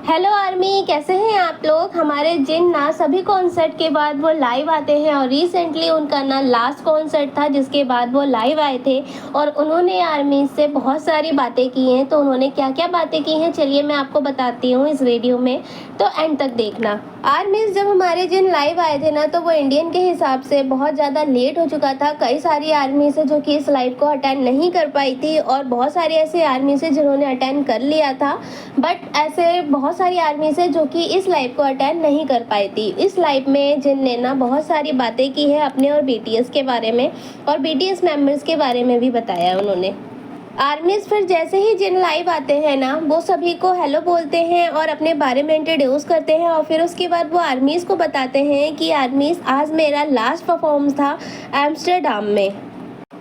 Hello army, कैसे हैं आप लोग। हमारे जिन ना सभी कॉन्सर्ट के बाद वो लाइव आते हैं और रिसेंटली उनका ना लास्ट कॉन्सर्ट था जिसके बाद वो लाइव आए थे और उन्होंने आर्मी से बहुत सारी बातें की हैं। तो उन्होंने क्या क्या बातें की हैं चलिए मैं आपको बताती हूँ इस वीडियो में, तो एंड तक देखना। आर्मी जब हमारे जिन लाइव आए थे ना तो वो इंडियन के हिसाब से बहुत ज़्यादा लेट हो चुका था। कई सारी आर्मी से जो कि इस लाइव को अटेंड नहीं कर पाई थी और बहुत सारी ऐसी आर्मी से जिन्होंने अटेंड कर लिया था, बट ऐसे बहुत सारी आर्मी से जो कि इस लाइव को अटेंड नहीं कर पाई थी। इस लाइव में जिन ने ना बहुत सारी बातें की है अपने और बीटीएस के बारे में और बीटीएस मेंबर्स के बारे में भी बताया उन्होंने। आर्मीज फिर जैसे ही जिन लाइव आते हैं ना वो सभी को हेलो बोलते हैं और अपने बारे में इंट्रोड्यूस करते हैं और फिर उसके बाद वो आर्मीज को बताते हैं कि आर्मीज आज मेरा लास्ट परफॉर्मेंस था एम्स्टर्डम में।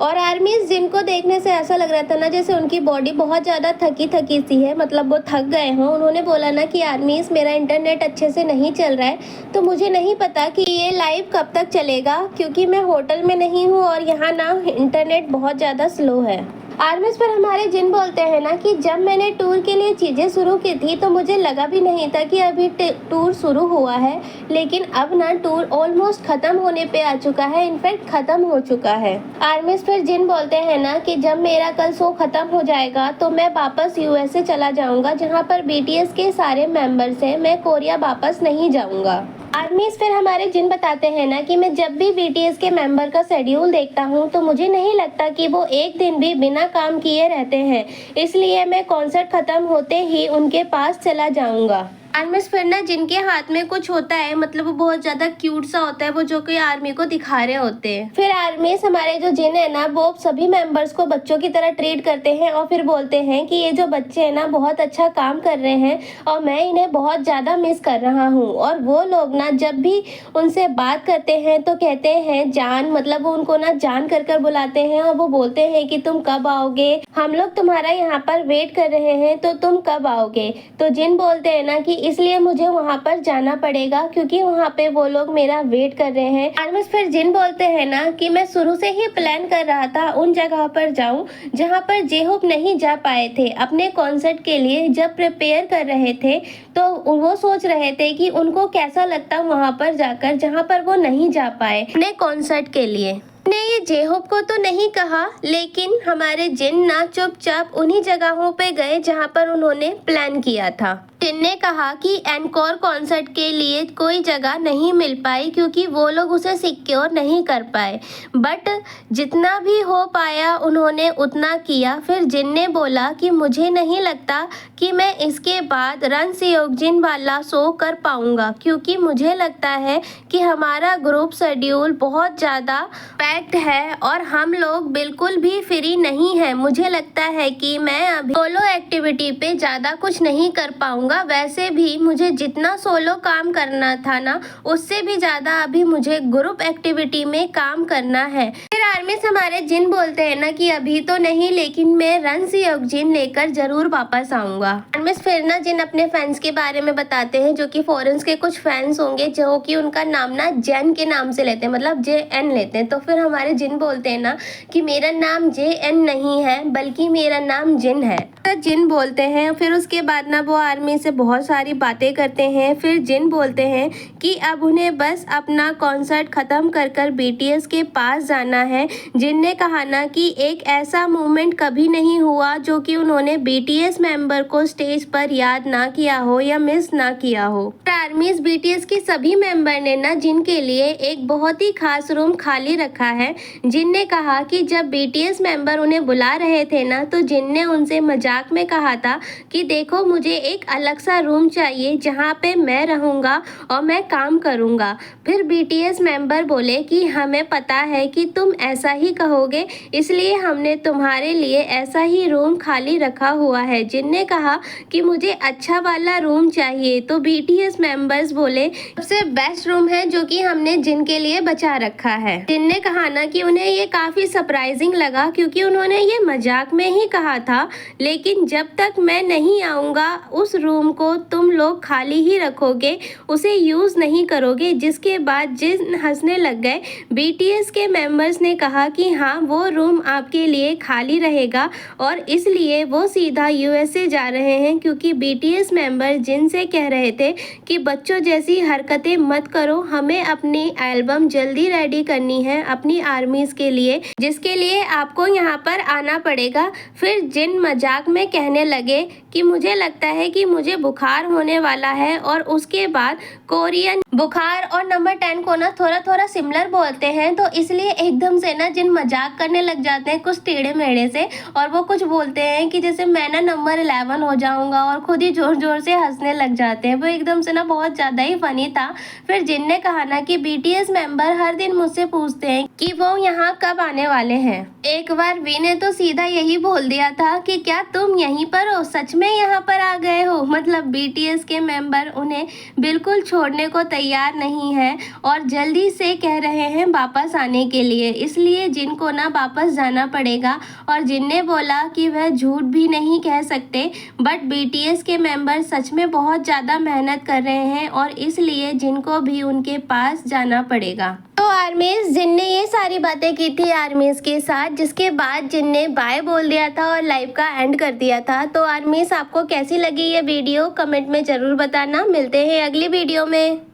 और आर्मीज जिनको देखने से ऐसा लग रहा था ना जैसे उनकी बॉडी बहुत ज़्यादा थकी थकी सी है, मतलब वो थक गए हों। उन्होंने बोला ना कि आर्मीज मेरा इंटरनेट अच्छे से नहीं चल रहा है, तो मुझे नहीं पता कि ये लाइव कब तक चलेगा क्योंकि मैं होटल में नहीं हूँ और यहाँ ना इंटरनेट बहुत ज़्यादा स्लो है। आर्मीज पर हमारे जिन बोलते हैं ना कि जब मैंने टूर के लिए चीज़ें शुरू की थी तो मुझे लगा भी नहीं था कि अभी टूर शुरू हुआ है, लेकिन अब ना टूर ऑलमोस्ट ख़त्म होने पे आ चुका है, इनफैक्ट ख़त्म हो चुका है। आर्मीज फिर जिन बोलते हैं ना कि जब मेरा कल शो ख़त्म हो जाएगा तो मैं वापस यूएसए चला जाऊंगा जहां पर बीटीएस के सारे मेंबर्स हैं, मैं कोरिया वापस नहीं जाऊंगा। आर्मीज फिर हमारे जिन बताते हैं ना कि मैं जब भी बीटीएस के मेंबर का शेड्यूल देखता हूँ तो मुझे नहीं लगता कि वो एक दिन भी बिना काम किए रहते हैं, इसलिए मैं कॉन्सर्ट ख़त्म होते ही उनके पास चला जाऊँगा। आर्मीज फिर ना जिनके हाथ में कुछ होता है, मतलब वो बहुत ज़्यादा क्यूट सा होता है, वो जो कि आर्मी को दिखा रहे होते हैं। फिर आर्मीज हमारे जो जिन है ना वो सभी मेंबर्स को बच्चों की तरह ट्रीट करते हैं और फिर बोलते हैं कि ये जो बच्चे हैं ना बहुत अच्छा काम कर रहे हैं और मैं इन्हें बहुत ज़्यादा मिस कर रहा हूँ। और वो लोग ना जब भी उनसे बात करते हैं तो कहते हैं जान, मतलब वो उनको ना जान कर कर बुलाते हैं और वो बोलते हैं कि तुम कब आओगे, हम लोग तुम्हारा यहाँ पर वेट कर रहे हैं, तो तुम कब आओगे। तो जिन बोलते हैं ना कि इसलिए मुझे वहाँ पर जाना पड़ेगा क्योंकि वहाँ पे वो लोग मेरा वेट कर रहे हैं। आर्मीज फिर जिन बोलते हैं ना कि मैं शुरू से ही प्लान कर रहा था उन जगह पर जाऊं जहाँ पर जे-होप नहीं जा पाए थे अपने कॉन्सर्ट के लिए। जब प्रिपेयर कर रहे थे तो वो सोच रहे थे कि उनको कैसा लगता वहाँ पर जाकर जहाँ पर वो नहीं जा पाए अपने कॉन्सर्ट के लिए। ने ये जे-होप को तो नहीं कहा, लेकिन हमारे जिन ना चुपचाप उन्हीं जगहों पे गए जहाँ पर उन्होंने प्लान किया था। जिन ने कहा कि एनकोर कॉन्सर्ट के लिए कोई जगह नहीं मिल पाई क्योंकि वो लोग उसे सिक्योर नहीं कर पाए, बट जितना भी हो पाया उन्होंने उतना किया। फिर जिन ने बोला कि मुझे नहीं लगता कि मैं इसके बाद रन सियोक-जिन वाला शो कर पाऊंगा क्योंकि मुझे लगता है कि हमारा ग्रुप शेड्यूल बहुत ज़्यादा पैक्ड है और हम लोग बिल्कुल भी फ्री नहीं है। मुझे लगता है कि मैं अभी सोलो एक्टिविटी पे ज़्यादा कुछ नहीं कर पाऊंगा। वैसे भी मुझे जितना सोलो काम करना था ना उससे भी ज़्यादा अभी मुझे ग्रुप एक्टिविटी में काम करना है। फिर आर्मी से हमारे जिन बोलते हैं ना कि अभी तो नहीं, लेकिन मैं रन सियोक-जिन लेकर जरूर वापस आऊँगा। आर्मी फिर ना जिन अपने फैंस के बारे में बताते हैं जो कि फॉरेन्स के कुछ फैंस होंगे जो कि उनका नाम ना जेन के नाम से लेते हैं, मतलब JN लेते हैं। तो फिर हमारे जिन बोलते हैं ना कि मेरा नाम JN नहीं है बल्कि मेरा नाम जिन है। जिन बोलते हैं फिर उसके बाद ना वो आर्मी से बहुत सारी बातें करते हैं। फिर जिन बोलते हैं कि अब उन्हें बस अपना कॉन्सर्ट ख़त्म कर कर बीटीएस के पास जाना है। जिन ने कहा ना कि एक ऐसा मोमेंट कभी नहीं हुआ जो कि उन्होंने बीटीएस मेंबर को स्टेज पर याद ना किया हो या मिस ना किया हो। आर्मीज बीटीएस के सभी मेंबर ने ना जिन के लिए एक बहुत ही खास रूम खाली रखा है। जिन ने कहा कि जब बीटीएस मेंबर उन्हें बुला रहे थे ना तो जिन ने उनसे मजाक में कहा था कि देखो मुझे एक अलग सा रूम चाहिए जहाँ पे मैं रहूँगा और मैं काम करूँगा। फिर बीटीएस मेंबर बोले कि हमें पता है कि तुम ऐसा ही कहोगे, इसलिए हमने तुम्हारे लिए ऐसा ही रूम खाली रखा हुआ है। जिन ने कहा कि मुझे अच्छा वाला रूम चाहिए, तो बीटीएस मेंबर्स बोले सबसे बेस्ट रूम है जो कि हमने जिन के लिए बचा रखा है। जिन ने कहा ना कि उन्हें ये काफ़ी सरप्राइजिंग लगा क्योंकि उन्होंने ये मजाक में ही कहा था, लेकिन जब तक मैं नहीं आऊँगा उस रूम को तुम लोग खाली ही रखोगे, उसे यूज़ नहीं करोगे। जिसके बाद जिन हंसने लग गए। बीटीएस के मेंबर्स ने कहा कि हाँ, वो रूम आपके लिए खाली रहेगा और इसलिए वो सीधा यूएसए जा रहे हैं, क्योंकि बीटीएस मेंबर जिन से कह रहे थे कि बच्चों जैसी हरकतें मत करो, हमें अपनी एल्बम जल्दी रेडी करनी है अपनी आर्मीज के लिए, जिसके लिए आपको यहाँ पर आना पड़ेगा। फिर जिन मजाक में कहने लगे कि मुझे लगता है कि मुझे बुखार होने वाला है, और उसके बाद कोरियन बुखार और नंबर 10 को ना थोड़ा थोड़ा सिमिलर बोलते हैं, तो इसलिए एकदम से ना जिन मजाक करने लग जाते हैं कुछ टेढ़े मेढ़े से, और वो कुछ बोलते हैं कि जैसे मैं ना नंबर 11 हो जाऊंगा, और खुद ही जोर जोर से हंसने लग जाते हैं। वो एकदम से ना बहुत ज़्यादा ही फनी था। फिर जिन ने कहा ना कि बीटीएस मेंबर हर दिन मुझसे पूछते हैं कि वो यहाँ कब आने वाले हैं। एक बार वी ने तो सीधा यही बोल दिया था कि क्या तुम यहीं पर हो, सच में यहाँ पर आ गए हो। मतलब बीटीएस के मेंबर उन्हें बिल्कुल छोड़ने को तैयार नहीं है और जल्दी से कह रहे हैं वापस आने के लिए, इसलिए जिनको ना वापस जाना पड़ेगा। और जिन ने बोला कि वह झूठ भी नहीं कह सकते, बट बीटीएस के मेंबर सच में बहुत ज़्यादा मेहनत कर रहे हैं और इसलिए जिनको भी उनके पास जाना पड़ेगा। तो आर्मीज जिन ने ये सारी बातें की थी आर्मीज के साथ, जिसके बाद जिन ने बाय बोल दिया था और लाइव का एंड कर दिया था। तो आर्मीज आपको कैसी लगी ये वीडियो कमेंट में ज़रूर बताना। मिलते हैं अगली वीडियो में।